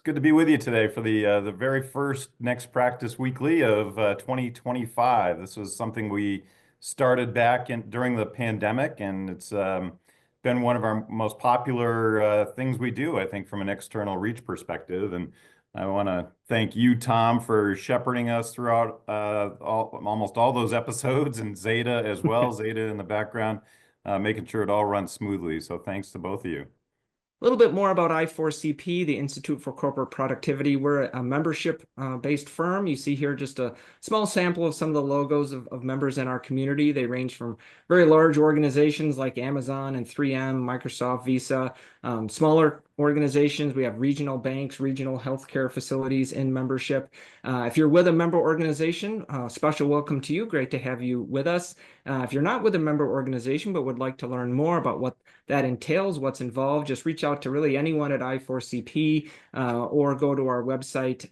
It's good to be with you today for the very first Next Practice Weekly of 2025. This was something we started back during the pandemic, and it's been one of our most popular things we do, I think, from an external reach perspective. And I want to thank you, Tom, for shepherding us throughout almost all those episodes, and Zeta as well, Zeta in the background, making sure it all runs smoothly. So thanks to both of you. A little bit more about I4CP, the Institute for Corporate Productivity. We're a membership-based firm. You see here just a small sample of some of the logos of members in our community. They range from very large organizations like Amazon and 3M, Microsoft, Visa, smaller organizations. We have regional banks, regional healthcare facilities in membership. If you're with a member organization, special welcome to you. Great to have you with us. If you're not with a member organization but would like to learn more about what that entails, what's involved, just reach out to really anyone at I4CP or go to our website,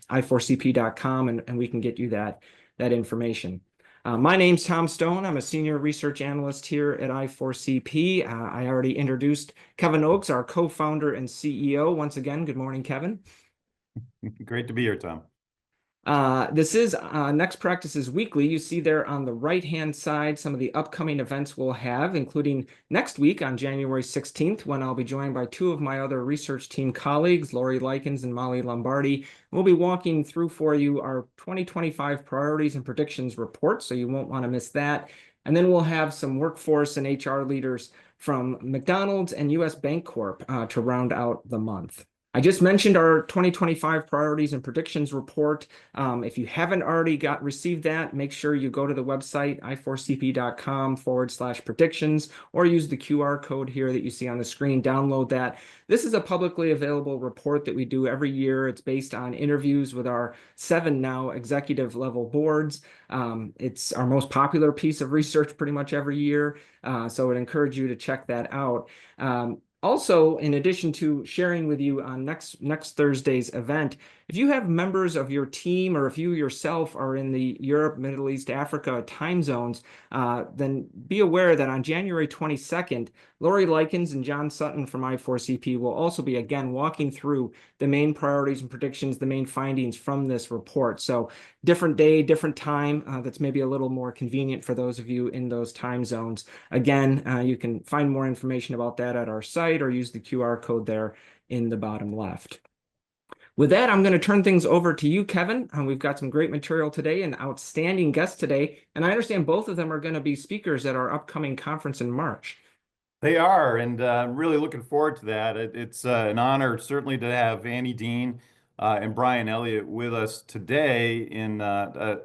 i4cp.com, and we can get you that information. My name's Tom Stone. I'm a senior research analyst here at I4CP. I already introduced Kevin Oakes, our co-founder and CEO. Once again, good morning, Kevin. Great to be here, Tom. This is Next Practices Weekly. You see there on the right-hand side some of the upcoming events we'll have, including next week on January 16th, when I'll be joined by two of my other research team colleagues, Lori Likens and Molly Lombardi. We'll be walking through for you our 2025 priorities and predictions report, so you won't want to miss that. And then we'll have some workforce and HR leaders from McDonald's and US Bank Corp to round out the month. I just mentioned our 2025 priorities and predictions report. If you haven't already received that, make sure you go to the website, i4cp.com/predictions, or use the QR code here that you see on the screen. Download that. This is a publicly available report that we do every year. It's based on interviews with our 7 now executive level boards. It's our most popular piece of research pretty much every year. So I'd encourage you to check that out. Also, in addition to sharing with you on next Thursday's event, if you have members of your team or if you yourself are in the Europe, Middle East, Africa time zones, then be aware that on January 22nd, Lori Likens and John Sutton from I4CP will also be again walking through the main priorities and predictions, the main findings from this report. So different day, different time, that's maybe a little more convenient for those of you in those time zones. Again, you can find more information about that at our site or use the QR code there in the bottom left. With that, I'm going to turn things over to you, Kevin. We've got some great material today and outstanding guests today. And I understand both of them are going to be speakers at our upcoming conference in March. They are, and I'm really looking forward to that. It's an honor, certainly, to have Annie Dean and Brian Elliott with us today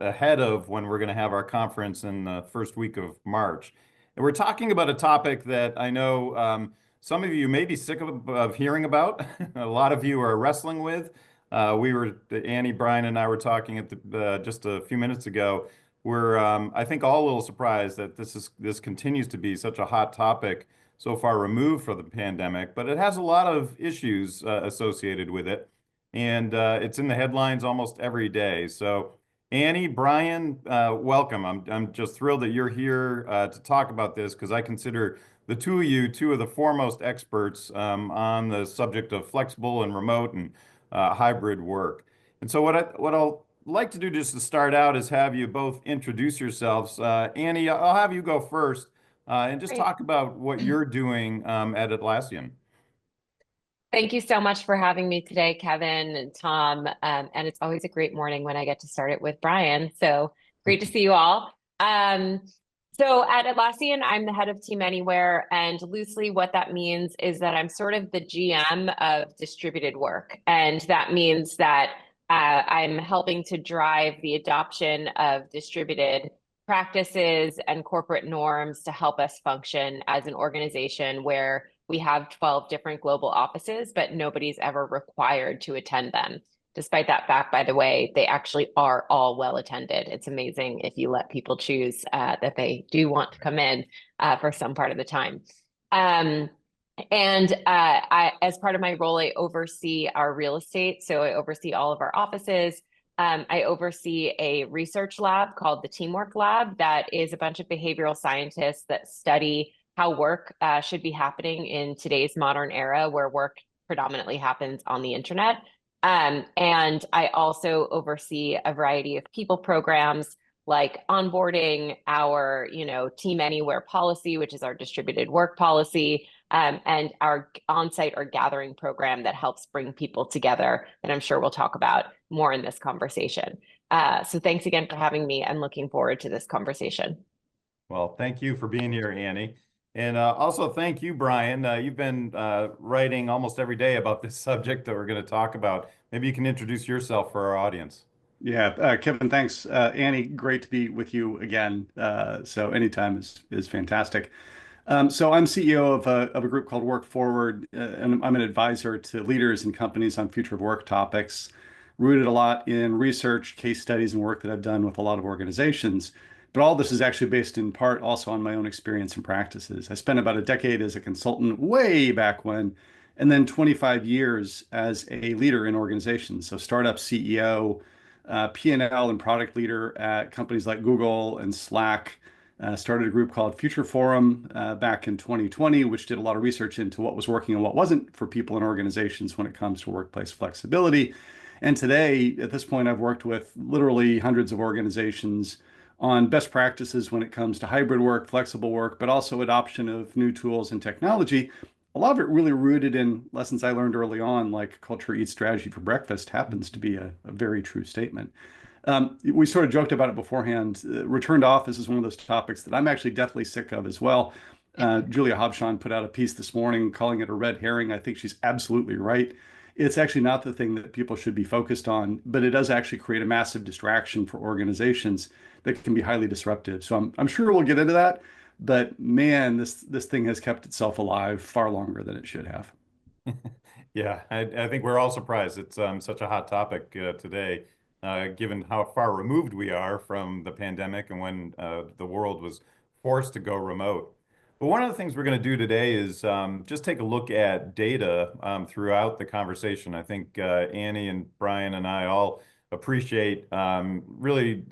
ahead of when we're going to have our conference in the first week of March. And we're talking about a topic that I know some of you may be sick of hearing about. A lot of you are wrestling with. Annie, Brian, and I were talking at just a few minutes ago. We're, I think, all a little surprised that this continues to be such a hot topic so far removed from the pandemic, but it has a lot of issues associated with it, and it's in the headlines almost every day. So, Annie, Brian, welcome. I'm just thrilled that you're here to talk about this because I consider the two of you two of the foremost experts on the subject of flexible and remote and hybrid work. And so what I'll like to do just to start out is have you both introduce yourselves. Annie, I'll have you go first and just talk about what you're doing at Atlassian. Thank you so much for having me today, Kevin and Tom. And it's always a great morning when I get to start it with Brian. So great to see you all. So at Atlassian, I'm the head of Team Anywhere, and loosely what that means is that I'm sort of the GM of distributed work. And that means that I'm helping to drive the adoption of distributed practices and corporate norms to help us function as an organization where we have 12 different global offices, but nobody's ever required to attend them. Despite that fact, by the way, they actually are all well attended. It's amazing if you let people choose that they do want to come in for some part of the time. I, as part of my role, I oversee our real estate. So I oversee all of our offices. I oversee a research lab called the Teamwork Lab that is a bunch of behavioral scientists that study how work should be happening in today's modern era where work predominantly happens on the internet. And I also oversee a variety of people programs like onboarding, our, Team Anywhere policy, which is our distributed work policy, and our on-site or gathering program that helps bring people together. And I'm sure we'll talk about more in this conversation. So thanks again for having me. I'm looking forward to this conversation. Well, thank you for being here, Annie. And also thank you, Brian. You've been writing almost every day about this subject that we're going to talk about. Maybe you can introduce yourself for our audience. Yeah, Kevin, thanks. Annie, great to be with you again. So anytime is fantastic. So I'm CEO of a group called Work Forward, and I'm an advisor to leaders and companies on future of work topics, rooted a lot in research, case studies, and work that I've done with a lot of organizations. But all this is actually based in part also on my own experience and practices. I spent about a decade as a consultant way back when, and then 25 years as a leader in organizations. So startup CEO, P&L and product leader at companies like Google and Slack. Started a group called Future Forum back in 2020, which did a lot of research into what was working and what wasn't for people and organizations when it comes to workplace flexibility. And today, at this point, I've worked with literally hundreds of organizations on best practices when it comes to hybrid work, flexible work, but also adoption of new tools and technology. A lot of it really rooted in lessons I learned early on, like culture eats strategy for breakfast happens to be a very true statement. We sort of joked about it beforehand. Return to office is one of those topics that I'm actually deathly sick of as well. Julia Hobshawn put out a piece this morning calling it a red herring. I think she's absolutely right. It's actually not the thing that people should be focused on, but it does actually create a massive distraction for organizations that can be highly disruptive. So I'm sure we'll get into that, but man, this thing has kept itself alive far longer than it should have. Yeah, I think we're all surprised it's such a hot topic today, given how far removed we are from the pandemic and when the world was forced to go remote. But one of the things we're going to do today is just take a look at data throughout the conversation. I think Annie and Brian and I all appreciate really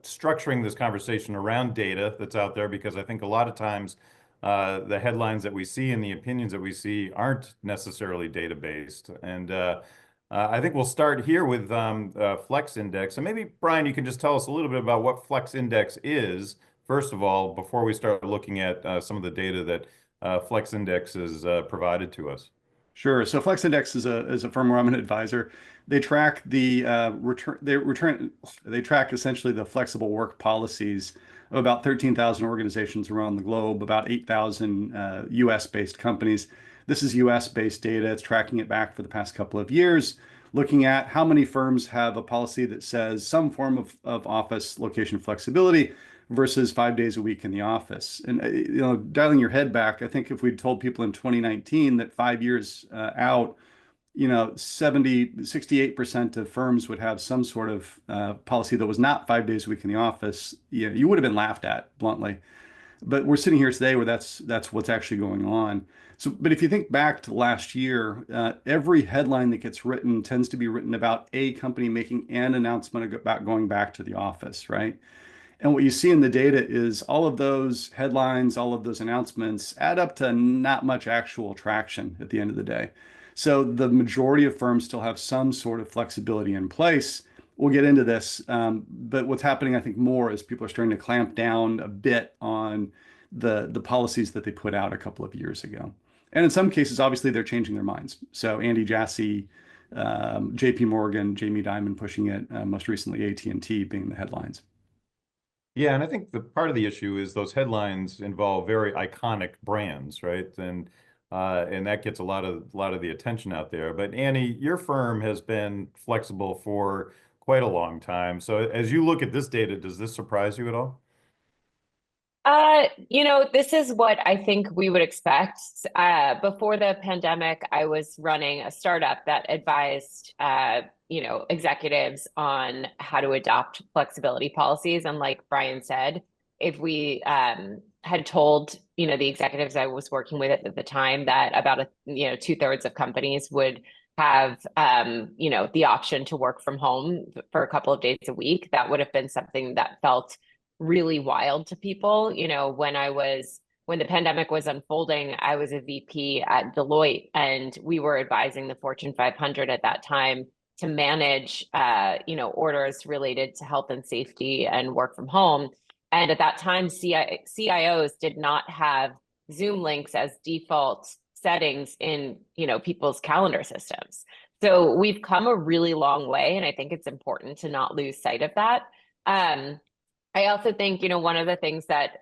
structuring this conversation around data that's out there, because I think a lot of times the headlines that we see and the opinions that we see aren't necessarily data-based. And I think we'll start here with Flex Index. And maybe, Brian, you can just tell us a little bit about what Flex Index is, first of all, before we start looking at some of the data that Flex Index has provided to us. Sure. So Flex Index is a firm where I'm an advisor. They track the they track essentially the flexible work policies of about 13,000 organizations around the globe, about 8,000 US-based companies. This is US-based data. It's tracking it back for the past couple of years, looking at how many firms have a policy that says some form of office location flexibility versus 5 days a week in the office. And dialing your head back, I think if we'd told people in 2019 that 5 years out, 68% of firms would have some sort of policy that was not 5 days a week in the office, you would have been laughed at bluntly. But we're sitting here today where that's what's actually going on. So, but if you think back to last year, every headline that gets written tends to be written about a company making an announcement about going back to the office, right? And what you see in the data is all of those headlines, all of those announcements add up to not much actual traction at the end of the day. So the majority of firms still have some sort of flexibility in place. We'll get into this, but what's happening, I think, more is people are starting to clamp down a bit on the policies that they put out a couple of years ago. And in some cases, obviously, they're changing their minds. So Andy Jassy, JP Morgan, Jamie Dimon pushing it, most recently AT&T being the headlines. Yeah, and I think the part of the issue is those headlines involve very iconic brands, right? And that gets a lot of the attention out there. But Annie, your firm has been flexible for quite a long time. So as you look at this data, does this surprise you at all? This is what I think we would expect. Before the pandemic, I was running a startup that advised, executives on how to adopt flexibility policies. And like Brian said, if we had told, the executives I was working with at the time that about 2/3 of companies would have, the option to work from home for a couple of days a week, that would have been something that felt really wild to people. When the pandemic was unfolding, I was a VP at Deloitte, and we were advising the Fortune 500 at that time to manage, orders related to health and safety and work from home. And at that time, CIOs did not have Zoom links as default settings in, people's calendar systems. So we've come a really long way, and I think it's important to not lose sight of that. I also think, one of the things that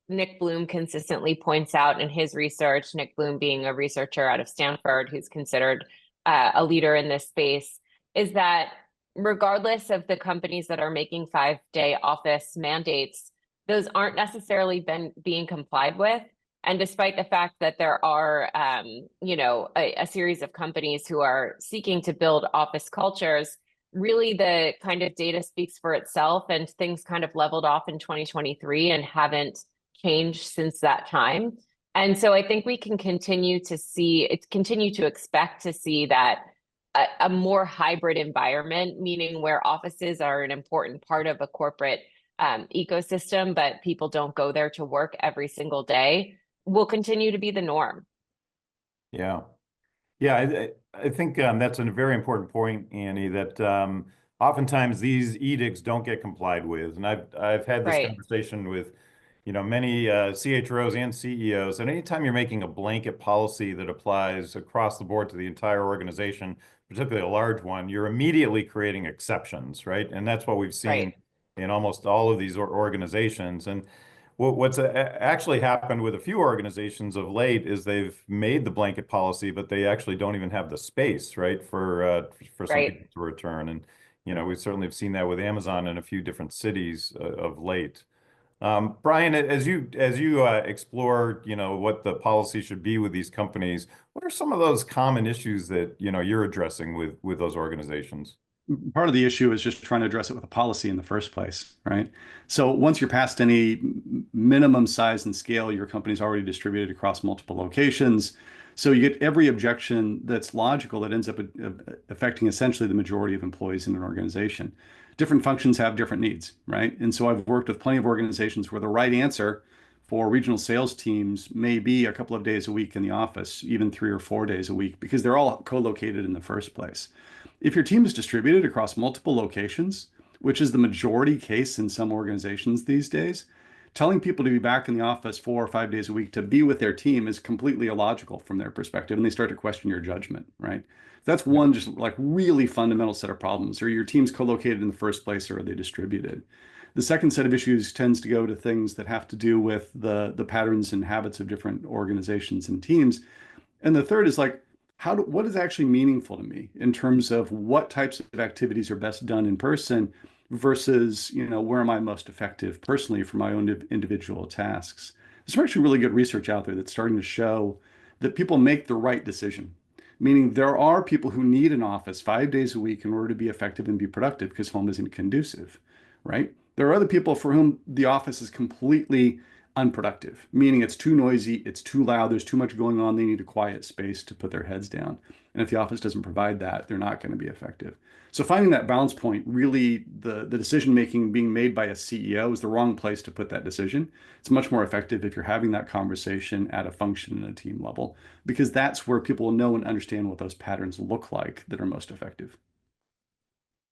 Nick Bloom consistently points out in his research, Nick Bloom being a researcher out of Stanford who's considered a leader in this space, is that regardless of the companies that are making 5-day office mandates, those aren't necessarily being complied with. And despite the fact that there are, a series of companies who are seeking to build office cultures, really the kind of data speaks for itself, and things kind of leveled off in 2023 and haven't changed since that time. And so I think we can continue to expect to see that a more hybrid environment, meaning where offices are an important part of a corporate ecosystem, but people don't go there to work every single day, will continue to be the norm. Yeah. Yeah, I think that's a very important point, Annie, that oftentimes these edicts don't get complied with. And I've had this Right. conversation with, many CHROs and CEOs. And anytime you're making a blanket policy that applies across the board to the entire organization, particularly a large one, you're immediately creating exceptions, right? And that's what we've seen Right. in almost all of these organizations. And what's actually happened with a few organizations of late is they've made the blanket policy, but they actually don't even have the space, right, for some Right. people to return. And we certainly have seen that with Amazon in a few different cities of late. Brian, as you explore, what the policy should be with these companies, what are some of those common issues that you're addressing with those organizations? Part of the issue is just trying to address it with a policy in the first place, right? So once you're past any minimum size and scale, your company's already distributed across multiple locations. So you get every objection that's logical that ends up affecting essentially the majority of employees in an organization. Different functions have different needs, right? And so I've worked with plenty of organizations where the right answer for regional sales teams may be a couple of days a week in the office, even 3 or 4 days a week, because they're all co-located in the first place. If your team is distributed across multiple locations, which is the majority case in some organizations these days, telling people to be back in the office 4 or 5 days a week to be with their team is completely illogical from their perspective, and they start to question your judgment, right? That's one just like really fundamental set of problems. Are your teams co-located in the first place, or are they distributed? The second set of issues tends to go to things that have to do with the patterns and habits of different organizations and teams. And the third is like, what is actually meaningful to me in terms of what types of activities are best done in person versus, where am I most effective personally for my own individual tasks? There's actually really good research out there that's starting to show that people make the right decision, meaning there are people who need an office 5 days a week in order to be effective and be productive because home isn't conducive, right? There are other people for whom the office is completely unproductive, meaning it's too noisy, it's too loud, there's too much going on, they need a quiet space to put their heads down. And if the office doesn't provide that, they're not going to be effective. So finding that balance point, really the decision making being made by a CEO is the wrong place to put that decision. It's much more effective if you're having that conversation at a function and a team level, because that's where people will know and understand what those patterns look like that are most effective.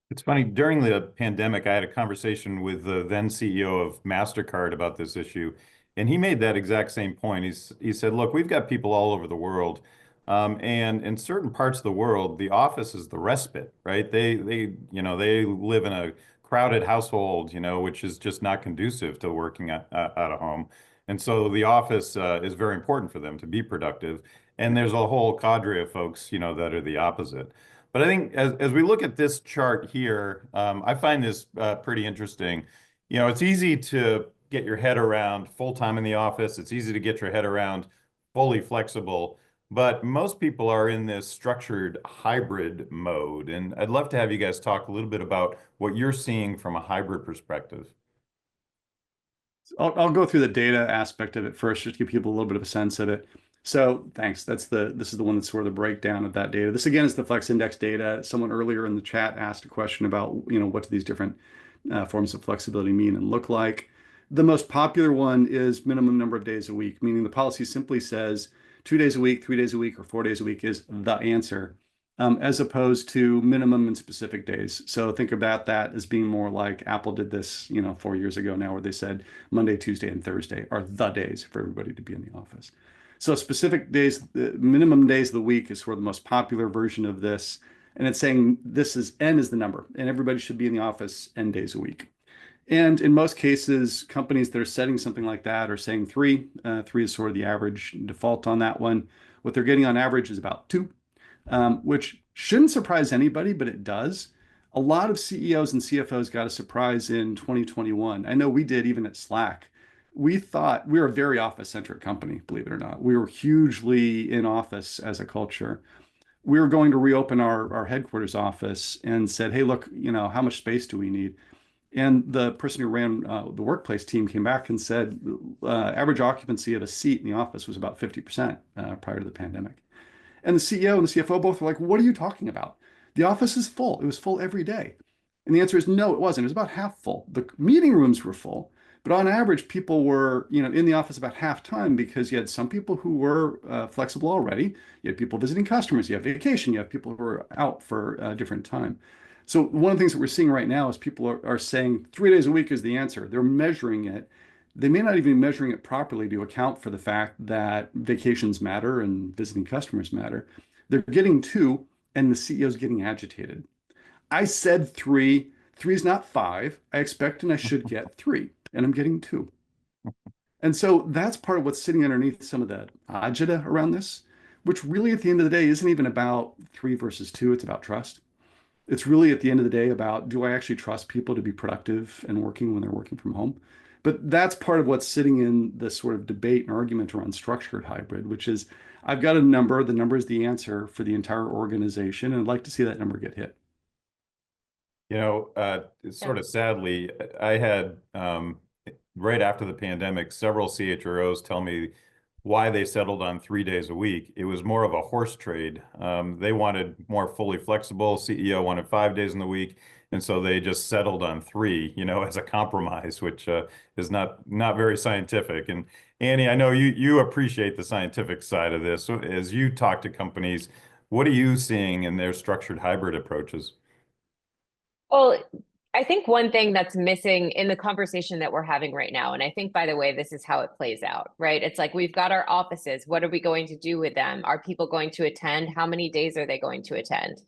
It's funny, during the pandemic, I had a conversation with the then CEO of MasterCard about this issue, and he made that exact same point. He said, look, we've got people all over the world, and in certain parts of the world, the office is the respite, right? They live in a crowded household, which is just not conducive to working out of home. And so the office is very important for them to be productive. And there's a whole cadre of folks, that are the opposite. But I think as we look at this chart here, I find this pretty interesting. It's easy to get your head around full-time in the office. It's easy to get your head around fully flexible. But most people are in this structured hybrid mode. And I'd love to have you guys talk a little bit about what you're seeing from a hybrid perspective. I'll go through the data aspect of it first, just to give people a little bit of a sense of it. So thanks. This is the one that's sort of the breakdown of that data. This again is the Flex Index data. Someone earlier in the chat asked a question about, what do these different forms of flexibility mean and look like. The most popular one is minimum number of days a week, meaning the policy simply says 2 days a week, 3 days a week, or 4 days a week is the answer. as opposed to minimum and specific days. So think about that as being more like Apple did this, 4 years ago now, where they said Monday, Tuesday, and Thursday are the days for everybody to be in the office. So specific days, the minimum days of the week is sort of the most popular version of this. And it's saying this is N is the number, and everybody should be in the office N days a week. And in most cases, companies that are setting something like that are saying three. Three is sort of the average default on that one. What they're getting on average is about two, which shouldn't surprise anybody, but it does. A lot of CEOs and CFOs got a surprise in 2021. I know we did, even at Slack. We thought we were a very office-centric company, believe it or not. We were hugely in office as a culture. We were going to reopen our headquarters office and said, hey, look, how much space do we need? And the person who ran the workplace team came back and said average occupancy of a seat in the office was about 50% prior to the pandemic. And the CEO and the CFO both were like, what are you talking about? The office is full. It was full every day. And the answer is no, it wasn't. It was about half full. The meeting rooms were full, but on average, people were, in the office about half time because you had some people who were flexible already. You had people visiting customers. You have vacation. You have people who are out for a different time. So one of the things that we're seeing right now is people are saying 3 days a week is the answer. They're measuring it. They may not even be measuring it properly to account for the fact that vacations matter and visiting customers matter. They're getting two, and the CEO is getting agitated. I said three. Three is not five. I expect and I should get three, and I'm getting two. And so that's part of what's sitting underneath some of the agita around this, which really at the end of the day isn't even about three versus two. It's about trust. It's really at the end of the day about, do I actually trust people to be productive and working when they're working from home? But that's part of what's sitting in this sort of debate and argument around structured hybrid, which is I've got a number, the number is the answer for the entire organization, and I'd like to see that number get hit. It's sort of sadly, I had right after the pandemic, several CHROs tell me why they settled on 3 days a week. It was more of a horse trade. They wanted more fully flexible. CEO wanted 5 days in the week. And so they just settled on three, as a compromise, which is not very scientific. And Annie, I know you appreciate the scientific side of this. So as you talk to companies, what are you seeing in their structured hybrid approaches? Well, I think one thing that's missing in the conversation that we're having right now, and I think, by the way, this is how it plays out, right? It's like we've got our offices. What are we going to do with them? Are people going to attend? How many days are they going to attend?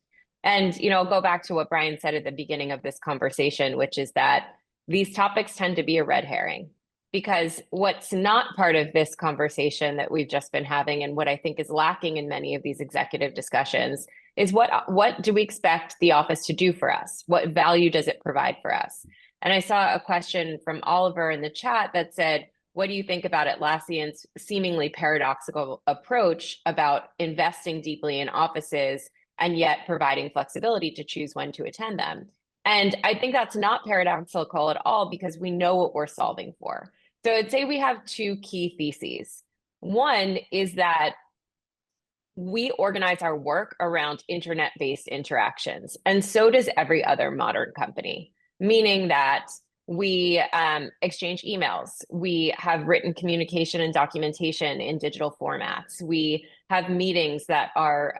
And, I'll go back to what Brian said at the beginning of this conversation, which is that these topics tend to be a red herring, because what's not part of this conversation that we've just been having, and what I think is lacking in many of these executive discussions, is what do we expect the office to do for us? What value does it provide for us? And I saw a question from Oliver in the chat that said, what do you think about Atlassian's seemingly paradoxical approach about investing deeply in offices and yet providing flexibility to choose when to attend them? And I think that's not paradoxical at all, because we know what we're solving for. So I'd say we have two key theses. One is that we organize our work around internet-based interactions, and so does every other modern company, meaning that we exchange emails, we have written communication and documentation in digital formats, we have meetings that are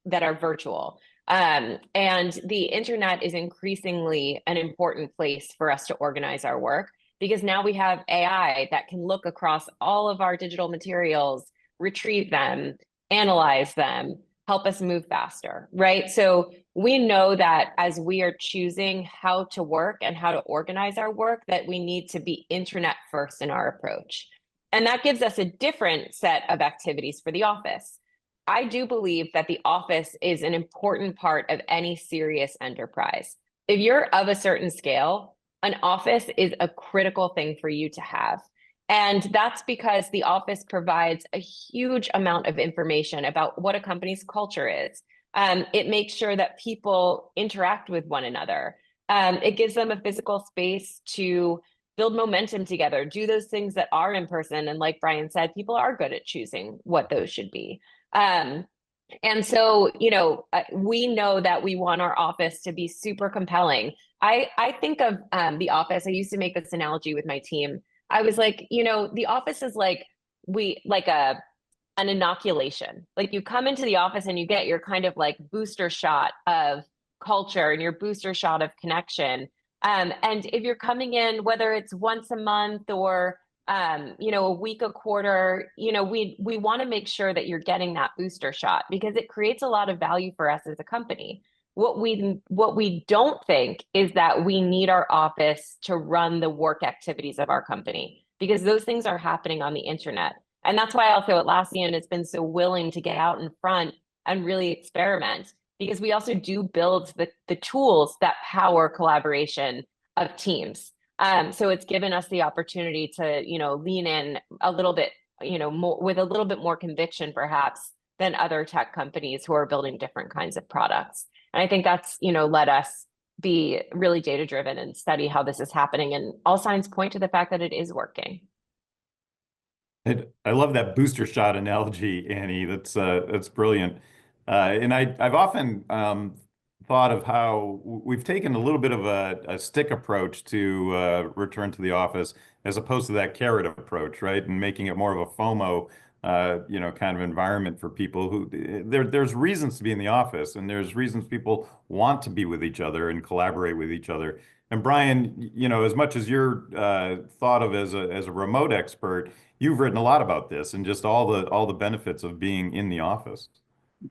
that are virtual, and the internet is increasingly an important place for us to organize our work, because now we have AI that can look across all of our digital materials, retrieve them, analyze them, help us move faster, right? So we know that as we are choosing how to work and how to organize our work, that we need to be internet first in our approach. And that gives us a different set of activities for the office. I do believe that the office is an important part of any serious enterprise. If you're of a certain scale, an office is a critical thing for you to have. And that's because the office provides a huge amount of information about what a company's culture is. It makes sure that people interact with one another. It gives them a physical space to build momentum together, do those things that are in person. And like Brian said, people are good at choosing what those should be. And so, we know that we want our office to be super compelling. I think of the office. I used to make this analogy with my team. I was like, the office is like a an inoculation. Like you come into the office and you get your kind of like booster shot of culture and your booster shot of connection. And if you're coming in, whether it's once a month or a week, a quarter, we want to make sure that you're getting that booster shot because it creates a lot of value for us as a company. What we don't think is that we need our office to run the work activities of our company because those things are happening on the internet. And that's why also Atlassian has been so willing to get out in front and really experiment because we also do build the tools that power collaboration of teams. So it's given us the opportunity to, lean in a little bit, more with a little bit more conviction, perhaps, than other tech companies who are building different kinds of products. And I think that's, let us be really data driven and study how this is happening. And all signs point to the fact that it is working. And I love that booster shot analogy, Annie. That's brilliant. And I've often thought of how we've taken a little bit of a stick approach to return to the office as opposed to that carrot approach, right? And making it more of a FOMO, kind of environment for people who there's reasons to be in the office and there's reasons people want to be with each other and collaborate with each other. And Brian, as much as you're thought of as a remote expert, you've written a lot about this and just all the benefits of being in the office.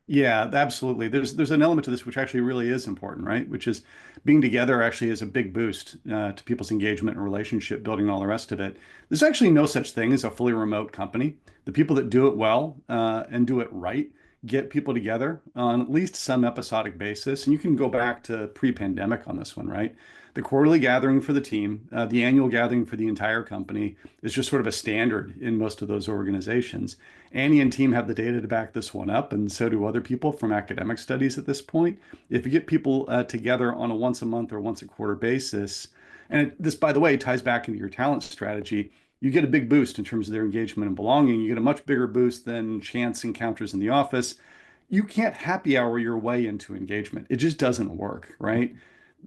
Yeah, absolutely. There's an element to this which actually really is important, right? Which is being together actually is a big boost to people's engagement and relationship building and all the rest of it. There's actually no such thing as a fully remote company. The people that do it well and do it right get people together on at least some episodic basis. And you can go back to pre-pandemic on this one, right? The quarterly gathering for the team, the annual gathering for the entire company is just sort of a standard in most of those organizations. Annie and team have the data to back this one up, and so do other people from academic studies at this point. If you get people together on a once a month or once a quarter basis, and this, by the way, ties back into your talent strategy, you get a big boost in terms of their engagement and belonging. You get a much bigger boost than chance encounters in the office. You can't happy hour your way into engagement. It just doesn't work, right?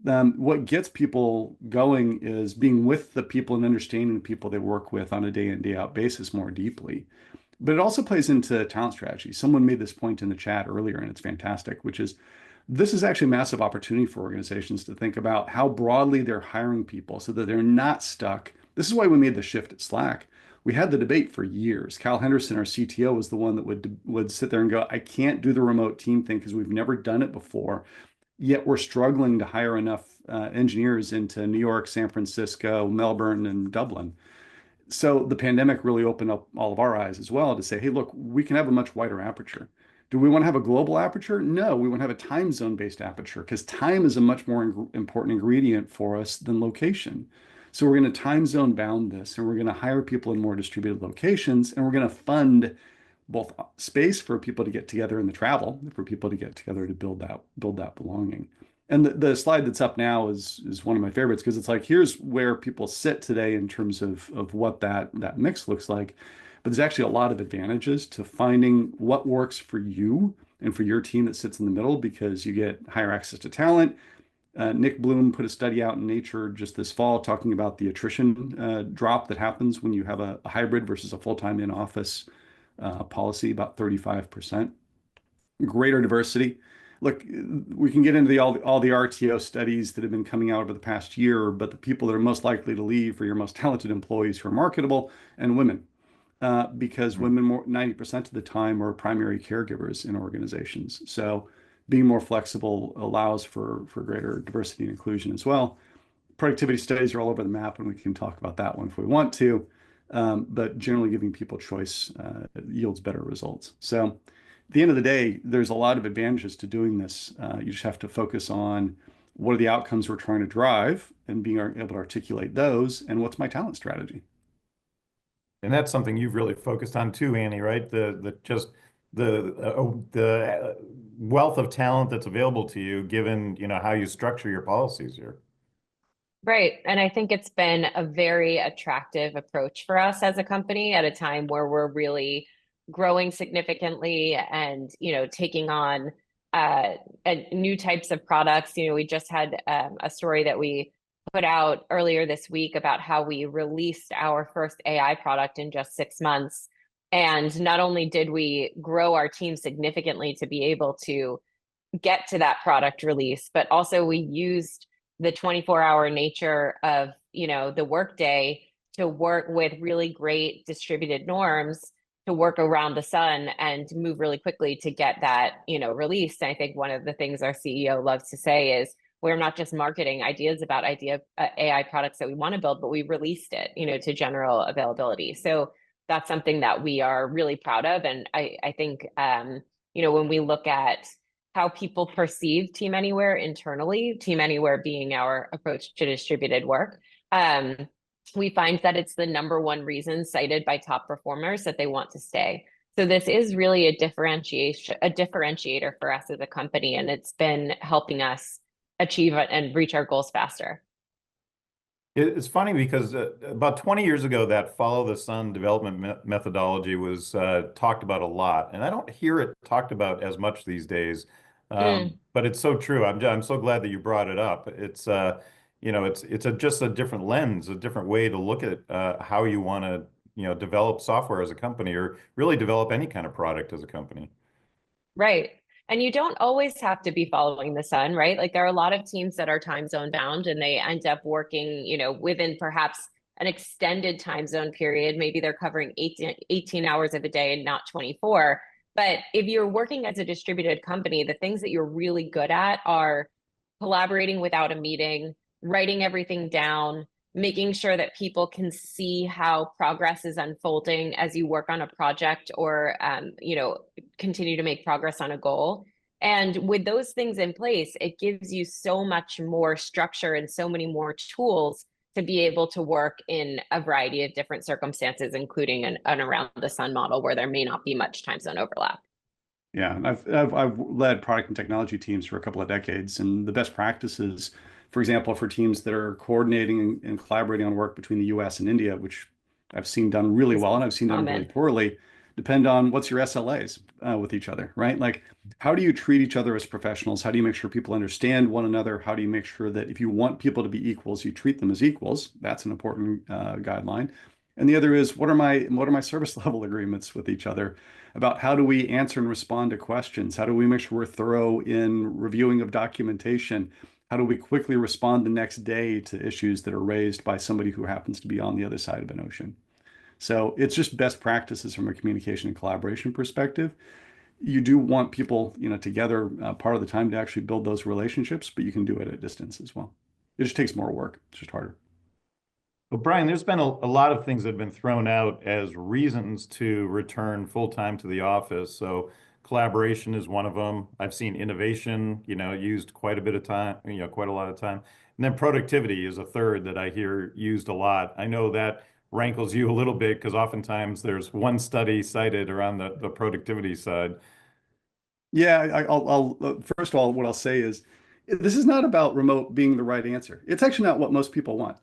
What gets people going is being with the people and understanding the people they work with on a day in, day out basis more deeply. But it also plays into talent strategy. Someone made this point in the chat earlier, and it's fantastic, which is this is actually a massive opportunity for organizations to think about how broadly they're hiring people so that they're not stuck. This is why we made the shift at Slack. We had the debate for years. Cal Henderson, our CTO, was the one that would sit there and go, I can't do the remote team thing because we've never done it before. Yet we're struggling to hire enough engineers into New York, San Francisco, Melbourne, and Dublin. So the pandemic really opened up all of our eyes as well to say, hey, look, we can have a much wider aperture. Do we want to have a global aperture? No, we want to have a time zone based aperture because time is a much more important ingredient for us than location. So we're going to time zone bound this and we're going to hire people in more distributed locations and we're going to fund both space for people to get together in the travel, for people to get together to build that belonging. And the slide that's up now is one of my favorites because it's like, here's where people sit today in terms of what that mix looks like. But there's actually a lot of advantages to finding what works for you and for your team that sits in the middle because you get higher access to talent. Nick Bloom put a study out in Nature just this fall talking about the attrition drop that happens when you have a hybrid versus a full-time in-office policy, about 35%. Greater diversity. Look, we can get into all the RTO studies that have been coming out over the past year, but the people that are most likely to leave are your most talented employees who are marketable and women, because women 90% of the time are primary caregivers in organizations. So being more flexible allows for greater diversity and inclusion as well. Productivity studies are all over the map, and we can talk about that one if we want to. But generally giving people choice yields better results. So at the end of the day, there's a lot of advantages to doing this. You just have to focus on what are the outcomes we're trying to drive and being able to articulate those and what's my talent strategy. And that's something you've really focused on too, Annie, right? The wealth of talent that's available to you, given how you structure your policies here. Right. And I think it's been a very attractive approach for us as a company at a time where we're really growing significantly and, taking on new types of products. We just had a story that we put out earlier this week about how we released our first AI product in just 6 months. And not only did we grow our team significantly to be able to get to that product release, but also we used the 24-hour nature of, the workday to work with really great distributed norms to work around the sun and move really quickly to get that, released. And I think one of the things our CEO loves to say is we're not just marketing ideas about AI products that we want to build, but we released it, to general availability. So that's something that we are really proud of. And I think, when we look at how people perceive Team Anywhere internally, Team Anywhere being our approach to distributed work, we find that it's the number one reason cited by top performers that they want to stay. So this is really a differentiator for us as a company, and it's been helping us achieve and reach our goals faster. It's funny because about 20 years ago, that follow the sun development methodology was talked about a lot, and I don't hear it talked about as much these days. But it's so true. I'm so glad that you brought it up. It's just a different lens, a different way to look at how you want to develop software as a company, or really develop any kind of product as a company. Right. And you don't always have to be following the sun, right? Like there are a lot of teams that are time zone bound and they end up working, within perhaps an extended time zone period. Maybe they're covering 18 hours of a day and not 24. But if you're working as a distributed company, the things that you're really good at are collaborating without a meeting, writing everything down, making sure that people can see how progress is unfolding as you work on a project or, continue to make progress on a goal. And with those things in place, it gives you so much more structure and so many more tools to be able to work in a variety of different circumstances, including an around the sun model where there may not be much time zone overlap. Yeah, and I've led product and technology teams for a couple of decades, and the best practices, for example, for teams that are coordinating and collaborating on work between the US and India, which I've seen done really well and I've seen done really poorly, depend on what's your SLAs with each other, right? Like, how do you treat each other as professionals? How do you make sure people understand one another? How do you make sure that if you want people to be equals, you treat them as equals? That's an important guideline. And the other is, what are my service level agreements with each other about how do we answer and respond to questions? How do we make sure we're thorough in reviewing of documentation? How do we quickly respond the next day to issues that are raised by somebody who happens to be on the other side of an ocean? So it's just best practices from a communication and collaboration perspective. You do want people, together part of the time to actually build those relationships, but you can do it at a distance as well. It just takes more work. It's just harder. Well, Brian, there's been a lot of things that have been thrown out as reasons to return full-time to the office. So collaboration is one of them. I've seen innovation, used quite a bit of time, quite a lot of time. And then productivity is a third that I hear used a lot. I know that rankles you a little bit because oftentimes there's one study cited around the productivity side. Yeah, I'll first of all, what I'll say is this is not about remote being the right answer. It's actually not what most people want.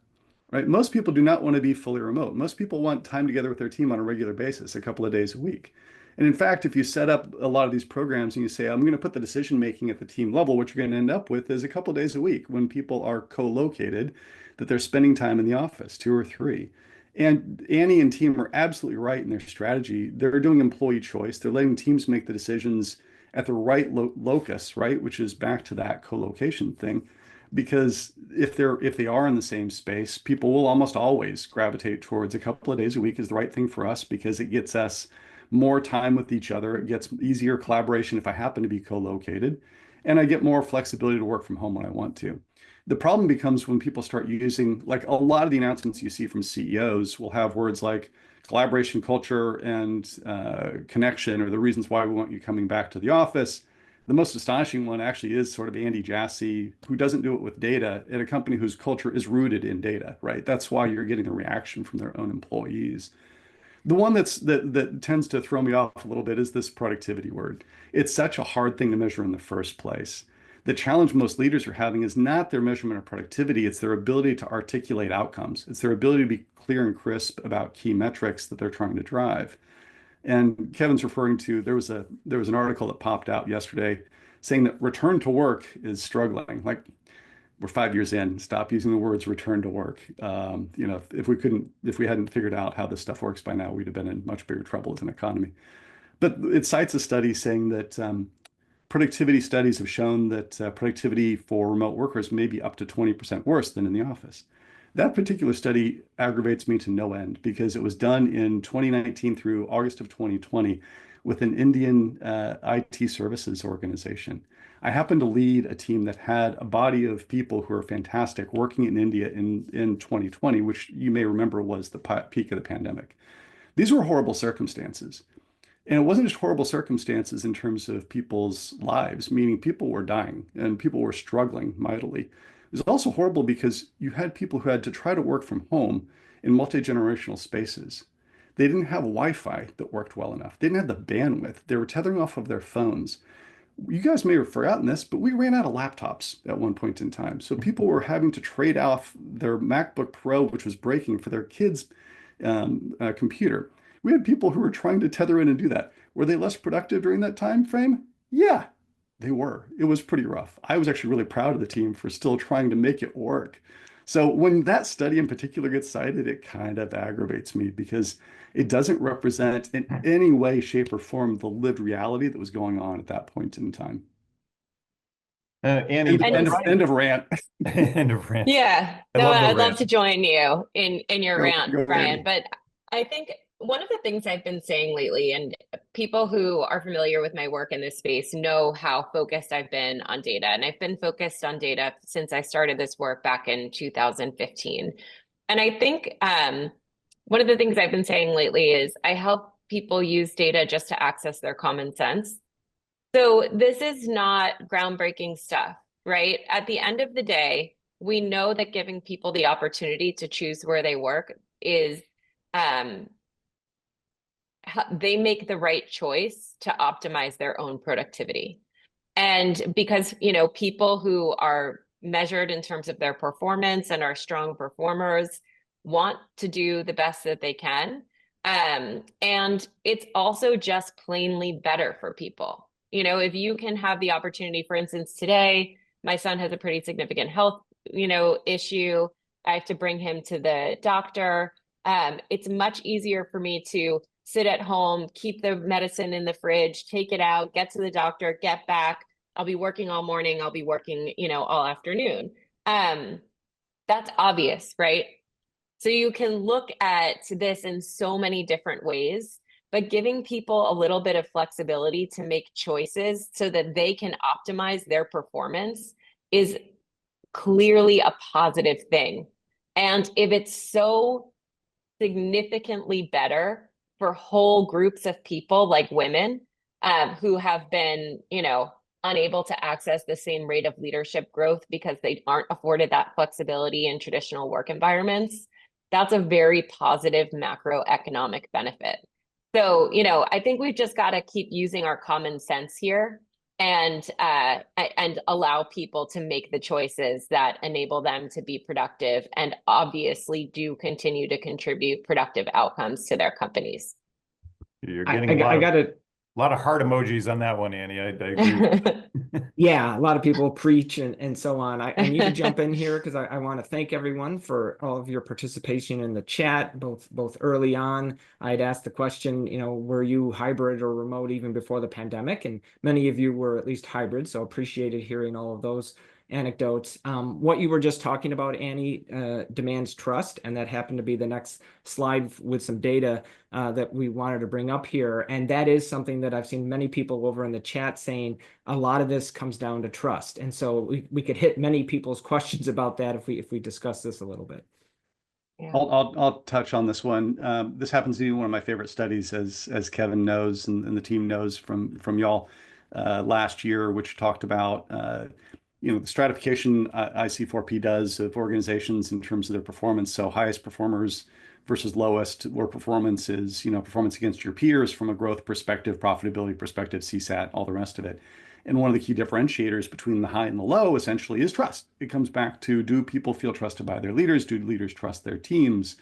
Right? Most people do not want to be fully remote. Most people want time together with their team on a regular basis, a couple of days a week. And in fact, if you set up a lot of these programs and you say, I'm going to put the decision making at the team level, what you're going to end up with is a couple of days a week when people are co-located, that they're spending time in the office, 2 or 3. And Annie and team are absolutely right in their strategy. They're doing employee choice. They're letting teams make the decisions at the right locus, right? Which is back to that co-location thing. Because if they are in the same space, people will almost always gravitate towards a couple of days a week is the right thing for us because it gets us more time with each other. It gets easier collaboration if I happen to be co-located, and I get more flexibility to work from home when I want to. The problem becomes when people start using, like a lot of the announcements you see from CEOs will have words like collaboration culture and connection, or the reasons why we want you coming back to the office. The most astonishing one actually is sort of Andy Jassy, who doesn't do it with data at a company whose culture is rooted in data, right? That's why you're getting a reaction from their own employees. The one that tends to throw me off a little bit is this productivity word. It's such a hard thing to measure in the first place. The challenge most leaders are having is not their measurement of productivity, it's their ability to articulate outcomes. It's their ability to be clear and crisp about key metrics that they're trying to drive. And Kevin's referring to, there was an article that popped out yesterday saying that return to work is struggling. Like, we're 5 years in. Stop using the words return to work. You know, if we hadn't figured out how this stuff works by now, we'd have been in much bigger trouble as an economy. But it cites a study saying that productivity studies have shown that productivity for remote workers may be up to 20% worse than in the office. That particular study aggravates me to no end because it was done in 2019 through August of 2020 with an Indian IT services organization. I happened to lead a team that had a body of people who are fantastic working in India in 2020, which you may remember was the peak of the pandemic. These were horrible circumstances. And it wasn't just horrible circumstances in terms of people's lives, meaning people were dying and people were struggling mightily. It was also horrible because you had people who had to try to work from home in multi-generational spaces. They didn't have Wi-Fi that worked well enough. They didn't have the bandwidth. They were tethering off of their phones. You guys may have forgotten this, but we ran out of laptops at one point in time. So people were having to trade off their MacBook Pro, which was breaking, for their kids' computer. We had people who were trying to tether in and do that. Were they less productive during that time frame? Yeah, they were. It was pretty rough. I was actually really proud of the team for still trying to make it work. So when that study in particular gets cited, it kind of aggravates me because it doesn't represent in any way, shape, or form the lived reality that was going on at that point in time. Annie, End of rant. End of rant. Yeah, I no, love the I'd love rant. to join you in your rant, Go Brian. ahead. But I think one of the things I've been saying lately, and people who are familiar with my work in this space know how focused I've been on data. And I've been focused on data since I started this work back in 2015. And I think one of the things I've been saying lately is I help people use data just to access their common sense. So this is not groundbreaking stuff, right? At the end of the day, we know that giving people the opportunity to choose where they work is they make the right choice to optimize their own productivity. And because, you know, people who are measured in terms of their performance and are strong performers want to do the best that they can. And it's also just plainly better for people. You know, if you can have the opportunity, for instance, today, my son has a pretty significant health, issue. I have to bring him to the doctor. It's much easier for me to sit at home, keep the medicine in the fridge, take it out, get to the doctor, get back. I'll be working all morning. I'll be working, all afternoon. That's obvious, right? So you can look at this in so many different ways, but giving people a little bit of flexibility to make choices so that they can optimize their performance is clearly a positive thing. And if it's so significantly better for whole groups of people like women who have been, unable to access the same rate of leadership growth because they aren't afforded that flexibility in traditional work environments, that's a very positive macroeconomic benefit. So, I think we've just got to keep using our common sense here and allow people to make the choices that enable them to be productive and obviously do continue to contribute productive outcomes to their companies. You're getting a lot of heart emojis on that one, Annie. I agree. Yeah, a lot of people preach and so on. I need to jump in here because I want to thank everyone for all of your participation in the chat, both early on. I'd asked the question, were you hybrid or remote even before the pandemic? And many of you were at least hybrid, so appreciated hearing all of those anecdotes. What you were just talking about, Annie, demands trust, and that happened to be the next slide with some data that we wanted to bring up here. And that is something that I've seen many people over in the chat saying a lot of this comes down to trust. And so we could hit many people's questions about that if we discuss this a little bit. Yeah. I'll touch on this one. This happens to be one of my favorite studies, as Kevin knows and the team knows from y'all last year, which talked about the stratification IC4P does of organizations in terms of their performance. So highest performers versus lowest, where performance is, performance against your peers from a growth perspective, profitability perspective, CSAT, all the rest of it. And one of the key differentiators between the high and the low essentially is trust. It comes back to, do people feel trusted by their leaders? Do leaders trust their teams?